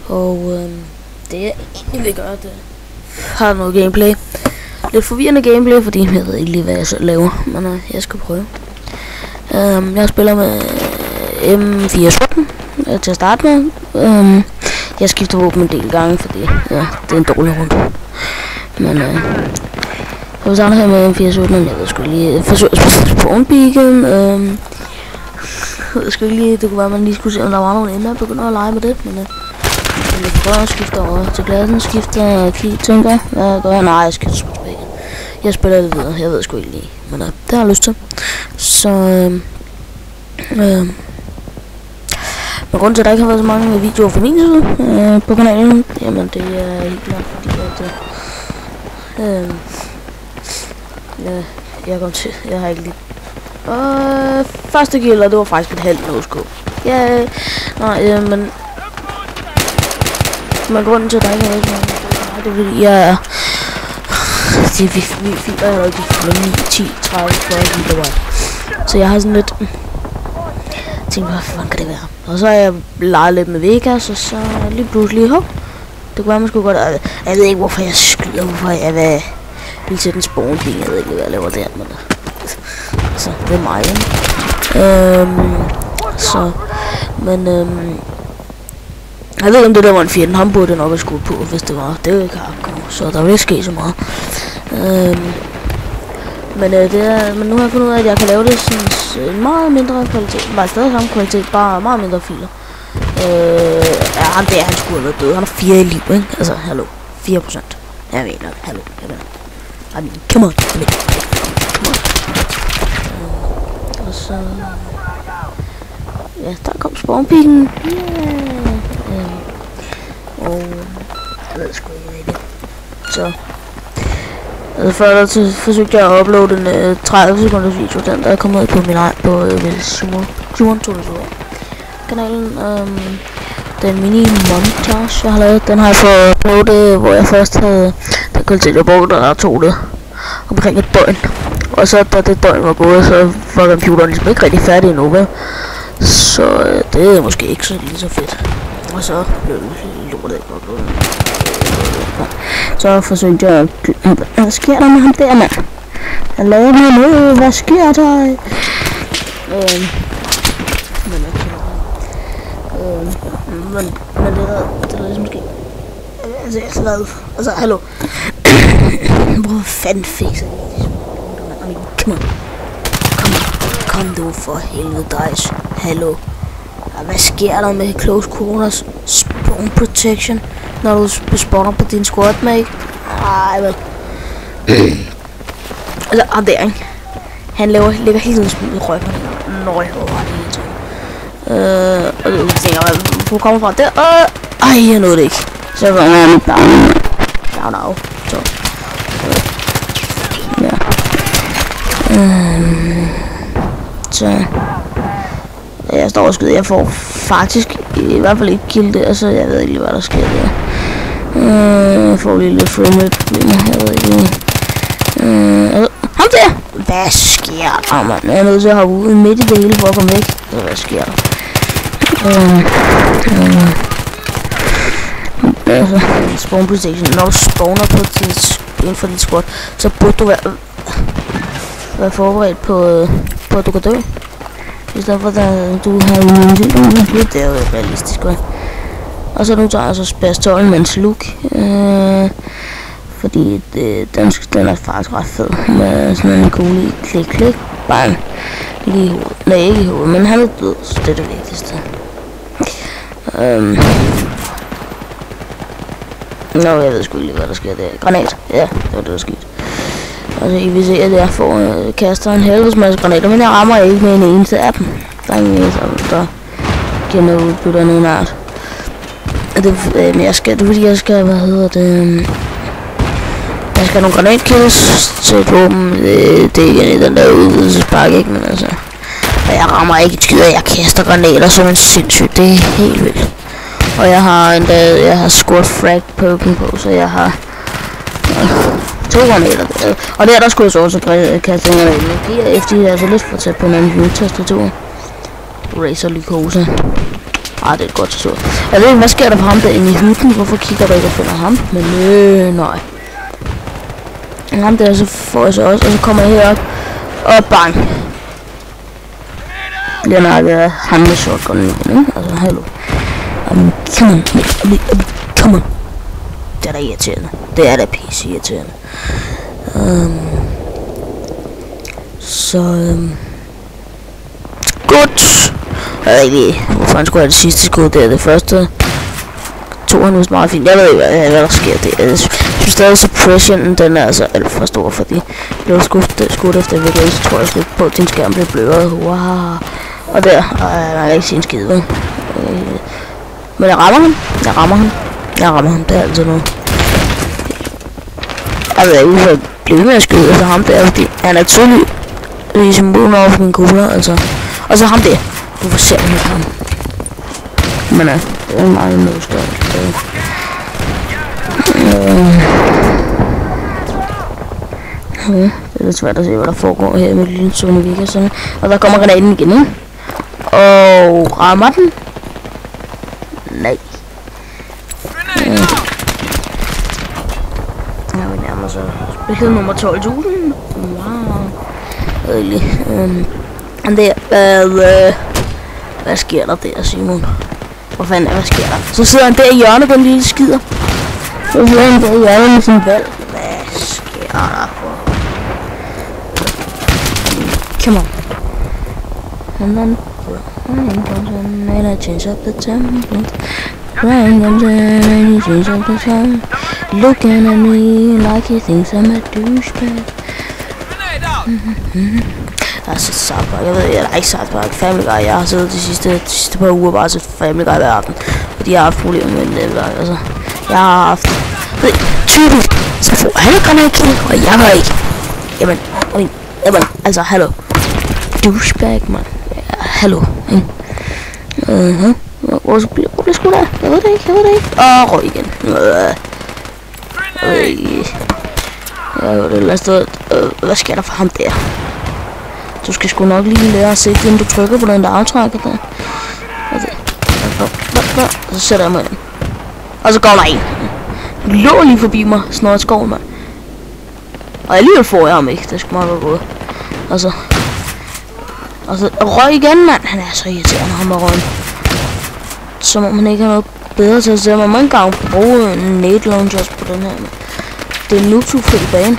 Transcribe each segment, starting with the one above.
Og det jeg egentlig vil gøre, det har noget gameplay. Lidt forvirrende gameplay, fordi jeg ved ikke lige, hvad jeg selv laver, men jeg skal prøve. Jeg spiller med M417 til at starte med. Jeg skifter våben en del gange, fordi ja, det er en dårlig runde. Men jeg vil starte her med M417, jeg ved sgu lige forsøge at spille på Beacon. Jeg ved sgu ikke lige, det kunne være, at man lige skulle se, om der var nogen ender, jeg begynder at lege med det, men jeg prøver at skifte over til klassen, skifter key, tænker hvad gør jeg? Nej, jeg skifter tilbage. Jeg spiller det videre, jeg ved sgu ikke lige, men det har jeg lyst til. Så men grunden til, at der ikke har været så mange videoer fra min side på kanalen, jamen det er helt klart fordi, at jeg har ikke lige første kilder, det var faktisk et halvt no-scope. Ja, nej, men grunden til, at der ikke har været så mange, det er fordi, jeg er vi filer jo ikke med 9, 10, 30, 40 gigabyte. Så jeg har sådan lidt tænkt, hvad fanden kan det være? Og så har jeg leget lidt med Vegas, og så lige pludselig, det kunne være, man skulle godt. Jeg ved ikke, hvorfor jeg skyder, hvorfor jeg vil sætte en spawnping. Jeg ved ikke, hvad jeg laver der, men så det er mig, jeg ved ikke, om det der var en fjende. Han burde nok have skudt på, hvis det var. Det er jo ikke hardcore, så der vil ikke ske så meget. Men nu har jeg fundet ud af, at jeg kan lave det sådan en meget mindre kvalitet. Bare stadig samme kvalitet, bare meget mindre filer. Ja, han der, han skulle have været død. Han har 4 i liv, ikke? Altså, hallo. 4%. Jeg ved nok, hallo. Jeg ved nok. I mean, come on. Come on. Og så ja, der kom spawnpigen. Og jeg ved sgu ikke rigtigt. Så altså før der forsøgte jeg at uploade en 30 sekunders video, den der er kommet ud på min egen på Simon kanalen. Den mini-montage jeg har lavet, den har jeg fået uploadet, hvor jeg først havde den kvalitet jeg brugte, der tog det omkring et døgn. Og så da det døgn var gået, så var computeren ligesom ikke rigtig færdig endnu, vel? Så det er måske ikke så lige så fedt. Og så blev det lortet ikke uploadet. Så forsøgte jeg hvad sker der med ham der, mand? Jeg lavede mig med, hvad sker der? Men det er ligesom sket. Altså, jeg er hvad? Altså, hallo. Hvor fanden fikser jeg? Kom du for helvede, Dice. Hallo. Hvad sker der med close corners spawn protection, når du spawner på din squad, mate? Ej, vel. Altså, der, ikke? Han ligger hele tiden smid i røven. Nøj, hvor var det hele tiden. Og du tænker, hvor kommer fra der? Ej, jeg nåede det ikke. Så var jeg lidt down. Så. Ja. Så. Jeg står og skyder. Jeg får faktisk i hvert fald ikke kill der, så jeg ved ikke lige, hvad der sker der. Jeg får lige lidt framerate problemer. Jeg ved ikke lige. Ham der! Hvad sker der, mand? Jeg er nødt til at hoppe ud midt i det hele for at komme væk. Hvad sker der? Altså, spawn protection. Når du spawner på inden for dit squad, så burde du være forberedt på at du kan dø. I stedet for at du har immunitet, det er jo realistisk, godt. Og så nu tager jeg så spas 12 mens look, fordi den er faktisk ret fed med sådan en kugle i klik, bang, lige i hovedet. Nej, ikke i hovedet, men han er død, så det er det vigtigste. Jeg ved sgu ikke hvad der sker der. Granat, ja, det var det der skete. Altså, I vil se, at jeg får kaster en helvedes masse granater, men jeg rammer ikke med en eneste af dem. Der er ingen eneste, der giver noget udbytte af nogen art. Men jeg skal, det er fordi jeg skal, jeg skal have nogle granatkills til et våben. Det er ikke i den der udvidelsespakke, ikke, men altså. Og jeg rammer ikke et skid, jeg kaster granater som en sindssyg, det er helt vildt. Og jeg har scoret frag på, så jeg har 2 granater. Og der skulle jeg så også kaste en granat. GF, de er altså lidt for tæt på en anden tastatur. Razer Lycosa. Det er et godt tur. Jeg ved ikke, hvad sker der for ham der inde i hytten? Hvorfor kigger du ikke og finder ham? Men nej. Ham der, så får jeg så også, og så kommer jeg herop. Og bang. Lige nok ham med shotgun igen, ikke? Altså, hallo. Come on. Det er da irriterende. Det er da pisse irriterende. Godt. Jeg ved ikke lige, hvorfor han skulle have det sidste skud der. Det første tog han vist meget fint. Jeg ved ikke, hvad der sker der. Jeg synes stadig, suppressionen, den er altså alt for stor, fordi det blev skudt efter virkelig, så tror jeg slet på, at din skærm blev bløret. Wow. Og der, man kan ikke se en skid, vel? Men jeg rammer ham. Det er altid noget. Jeg ved ikke, hvorfor jeg blev med at skyde efter ham der, fordi han er tydeligvis imod over for mine kugler, altså. Og så ham der. Hvorfor ser han ikke ham? Men det er meget modstand. Det er lidt svært at se, hvad der foregår her med lille Sony Vegas. Og der kommer granaten igen, ikke? Og rammer den? Nej. Jeg vil nærmere så spillet nummer 12.000. Wow. Egentlig. Hvad sker der der, Simon? Hvad fanden hvad sker der? Så sidder han der i hjørnet, den lille skider. Så sidder han der i hjørnet med sin valg. Hvad sker der for? Come on. And then rain comes in and I change up the tempo. Rain comes in and you change up the time. Looking at me like he thinks I'm a douchebag. Altså South Park, jeg ved ikke South Park, Family Guy, jeg har siddet de sidste par uger bare set Family Guy hver aften. Fordi jeg har haft problemer med det, altså. Jeg har haft typisk, så får han en granatkill, og jeg har ikke. Jamen, altså, hallo. Douchebag, man. Ja, hallo, ikke? Hvor bliver sgu der? Jeg ved det ikke. Røg igen. Jeg ved det, lad stå. Hvad sker der for ham der? Du skal sgu nok lige lære at sigte, inden du trykker på den der aftrækker der. Og så sætter jeg mig ind. Og så går der en. Du lå lige forbi mig, snart skov, mand. Og alligevel får jeg ham ikke. Det skal meget være gået. Og så røg igen, mand. Han er så irriterende, ham med røgen. Som om han ikke har noget bedre til at se. Man må ikke engang bruge en nade launchers på den her, mand. Det er en noob-fed bane.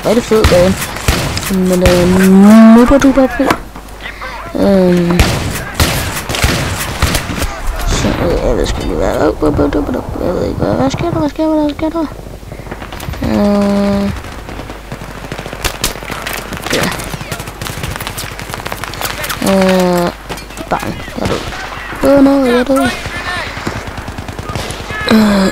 Hvad er det fed bane? Men nubber fed. Så jeg ved sgu lige hvad. Jeg ved ikke hvad sker der? Ja. Bang. Jeg død. Jeg død.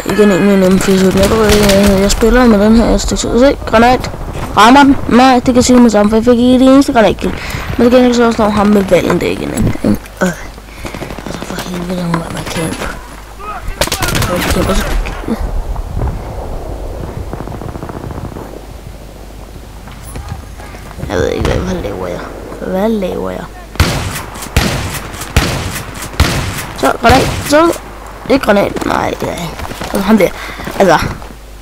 Igen en med en M417. Jeg spiller med den her. Se, granat. Rammer den? Nej, det kan sige med sammen, for jeg fik ikke det eneste granatkill. Men det kan ikke så også nå ham med valgen der igen, ikke? Altså for helvede, må være kæmpe. Jeg ved ikke, hvad laver jeg? Så, granat, så. Ikke granat, nej, ja. Altså ham der. Altså,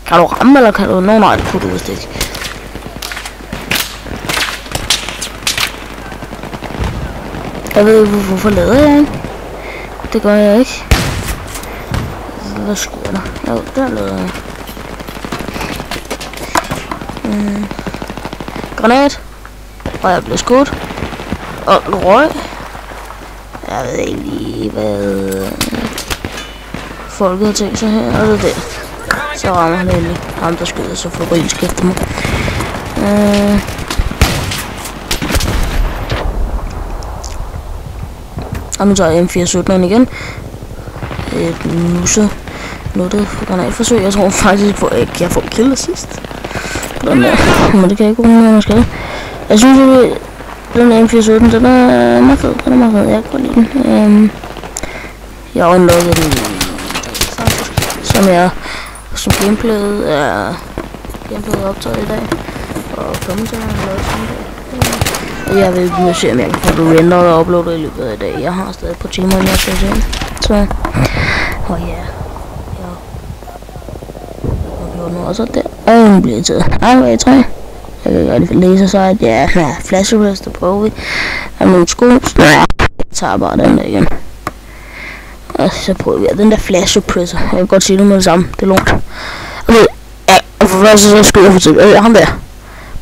kan du ramme, eller kan du? Nej, det kunne du vist ikke. Jeg ved ikke, hvorfor lader jeg ikke? Det gør jeg ikke. Hvad sker der? Jo, der lader jeg. Granat. Og jeg blev skudt. Og røg. Jeg ved ikke lige, hvad folket har tænkt sig her. Og det er det. Så rammer han endelig. Ham der skyder så for rinsk efter mig. Og nu tager jeg M417'eren igen. Et nuttet granatforsøg. Jeg tror faktisk, at jeg får killet sidst. Den der. Men det kan jeg ikke bruge mere, måske. Jeg synes, at den M417, den er meget fed. Jeg kan godt lide den. Jeg har unlocket den. Som gameplayet er optaget i dag. Og kommentaren er lavet sådan der. Jeg vil se, om jeg kan få det renderet og uploadet i løbet af i dag. Jeg har stadig på timer, jeg skal se. Så, ja. Jeg gjorde noget også der. Og nu bliver det tid. Okay, 3. Jeg kan gøre det for lasersite. Ja, flash arrest, der prøver vi. Der er nogle scopes. Jeg tager bare den der igen. Og så prøver vi den der flash suppressor. Jeg kan godt sige det med det samme. Det er lort. Okay, ja, og for først så skyder jeg for til. Ham der.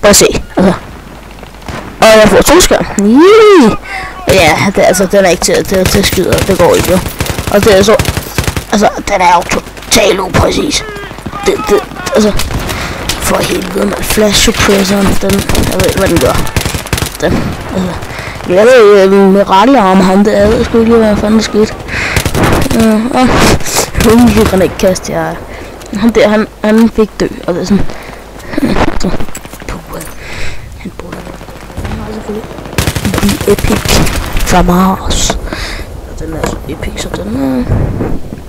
Bare se, altså. Og jeg får 2 skærm. Ja, det, altså, den er ikke til at skyde. Det går ikke jo. Og det er så. Altså, den er jo totalt upræcis. Det, altså. For helvede, man. Flash suppressoren, den. Jeg ved ikke, hvad den gør. Den, altså. Jeg ved jo mirakelarm ham der. Jeg ved sgu ikke lige, hvad fanden der skete. Og granatkast, jeg. Ham der, han fik dø. Og det er sådan. Så. Han burde The Epic fra Mars. Den er så epic, så den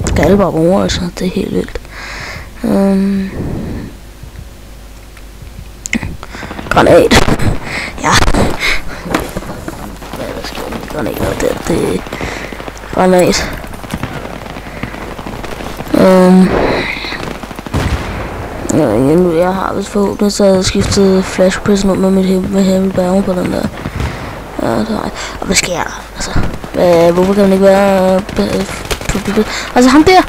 skal alle bare bruge, altså. Det er helt vildt. Granat. Ja. Hvad er der sker med granater der? Det er granat. Jeg har vist forhåbentlig så jeg skiftet flash prison ud med mit heavy bærge på den der. Ja, så og hvad sker der? Altså, hvorfor kan man ikke være altså ham der.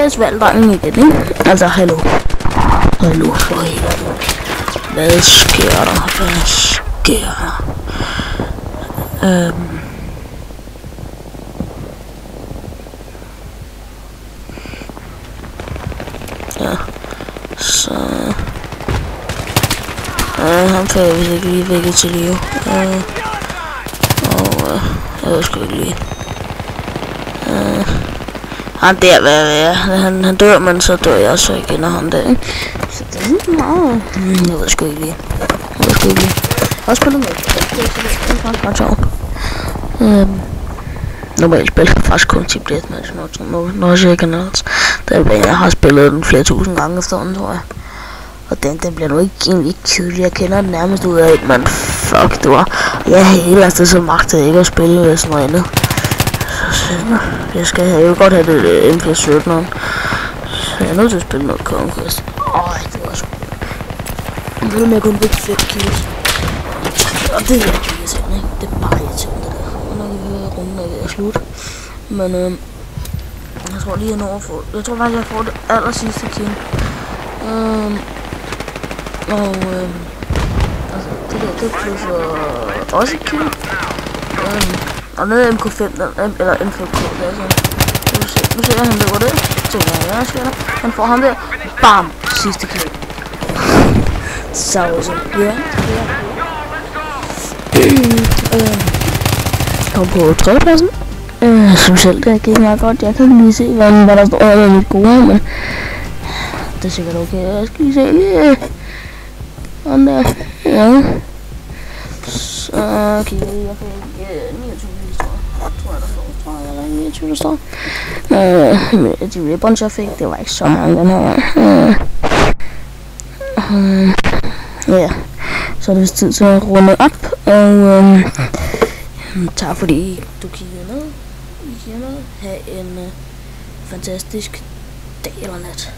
Svaldrengen igen, ikke? Altså, hallo for helvede. Hvad sker der? Hvad sker der? Ja, så ham får jeg vist ikke lige vækket til live. Og jeg ved sgu ikke lige. Han der, hvad han dør, men så dør jeg så igen af ham der, ikke? Så det er meget. Jeg ved sgu ikke lige. Jeg har spillet med. Det er faktisk ret sjovt. Normalt spiller jeg faktisk kun Team Deathmatch, når jeg siger kanals. Jeg har spillet den flere tusind gange efterhånden, tror jeg. Og den bliver nu ikke kedelig. Jeg kender den nærmest ud af et, men fuck, det var. Jeg har helt altså så magtet ikke at spille sådan noget andet. Så jeg vil godt have det MP17'eren. Så jeg er nødt til at spille noget Conquest. Det var sgu. Jeg ved med at kun væk 5 kills. Og det er irriterende, ikke? Det er bare irriterende, det der. Og når vi hører runden er ved at slutte. Men jeg tror lige, jeg når at få. Jeg tror faktisk, jeg får det aller sidste kill. Altså, det der, det plus også et kill. Og nede MK5, eller M5K, det er sådan. Nu ser jeg, han løber det. Tænker jeg, ja, sker der. Han får ham der. Bam! Sidste kill. Så ja. Kom på 3. pladsen. Som selv, det gik meget godt. Jeg kan ikke lige se, hvad der står med mit gode, men det er sikkert okay. Jeg skal lige se. Sådan der. Ja. Så kigger vi. Jeg får 29 tror jeg, der står. Eller 29, der står. De ribbons, jeg fik, det var ikke så mange den her. Ja. Så er det vist tid til at runde op. Og tak fordi du kiggede med. I kan have en fantastisk dag eller nat.